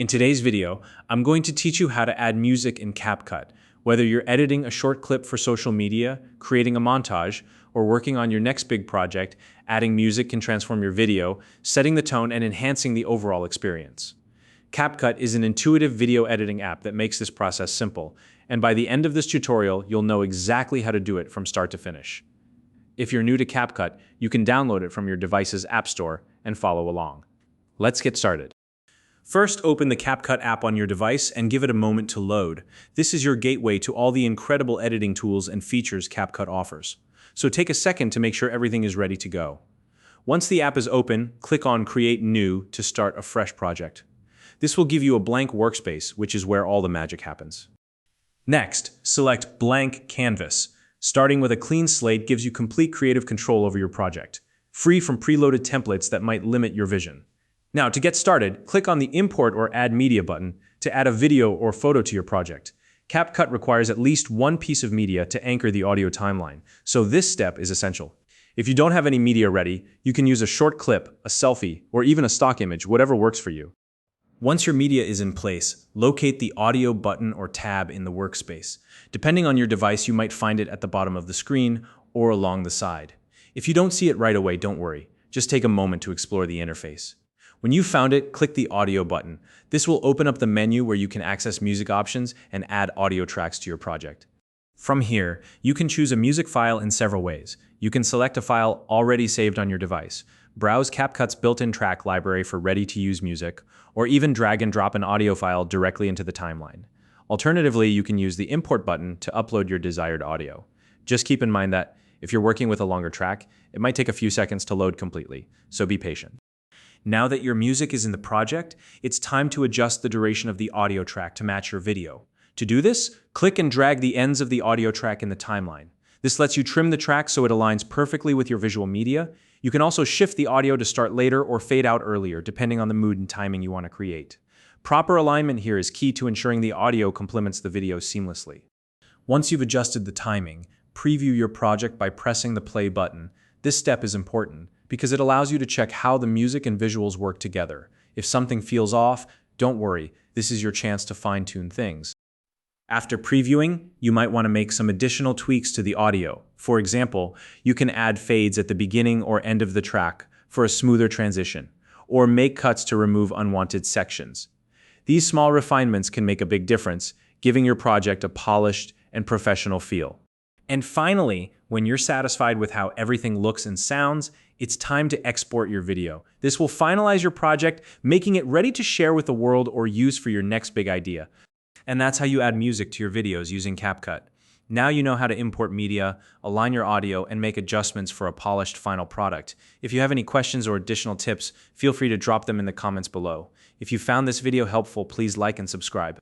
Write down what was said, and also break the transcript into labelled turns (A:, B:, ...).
A: In today's video, I'm going to teach you how to add music in CapCut. Whether you're editing a short clip for social media, creating a montage, or working on your next big project, adding music can transform your video, setting the tone and enhancing the overall experience. CapCut is an intuitive video editing app that makes this process simple, and by the end of this tutorial, you'll know exactly how to do it from start to finish. If you're new to CapCut, you can download it from your device's app store and follow along. Let's get started. First, open the CapCut app on your device and give it a moment to load. This is your gateway to all the incredible editing tools and features CapCut offers. So take a second to make sure everything is ready to go. Once the app is open, click on Create New to start a fresh project. This will give you a blank workspace, which is where all the magic happens. Next, select Blank Canvas. Starting with a clean slate gives you complete creative control over your project, free from preloaded templates that might limit your vision. Now, to get started, click on the Import or Add Media button to add a video or photo to your project. CapCut requires at least one piece of media to anchor the audio timeline, so this step is essential. If you don't have any media ready, you can use a short clip, a selfie, or even a stock image, whatever works for you. Once your media is in place, locate the Audio button or tab in the workspace. Depending on your device, you might find it at the bottom of the screen or along the side. If you don't see it right away, don't worry. Just take a moment to explore the interface. When you've found it, click the Audio button. This will open up the menu where you can access music options and add audio tracks to your project. From here, you can choose a music file in several ways. You can select a file already saved on your device, browse CapCut's built-in track library for ready-to-use music, or even drag and drop an audio file directly into the timeline. Alternatively, you can use the Import button to upload your desired audio. Just keep in mind that if you're working with a longer track, it might take a few seconds to load completely, so be patient. Now that your music is in the project, it's time to adjust the duration of the audio track to match your video. To do this, click and drag the ends of the audio track in the timeline. This lets you trim the track so it aligns perfectly with your visual media. You can also shift the audio to start later or fade out earlier, depending on the mood and timing you want to create. Proper alignment here is key to ensuring the audio complements the video seamlessly. Once you've adjusted the timing, preview your project by pressing the play button. This step is important because it allows you to check how the music and visuals work together. If something feels off, don't worry, this is your chance to fine-tune things. After previewing, you might want to make some additional tweaks to the audio. For example, you can add fades at the beginning or end of the track for a smoother transition, or make cuts to remove unwanted sections. These small refinements can make a big difference, giving your project a polished and professional feel. And finally, when you're satisfied with how everything looks and sounds, it's time to export your video. This will finalize your project, making it ready to share with the world or use for your next big idea. And that's how you add music to your videos using CapCut. Now you know how to import media, align your audio, and make adjustments for a polished final product. If you have any questions or additional tips, feel free to drop them in the comments below. If you found this video helpful, please like and subscribe.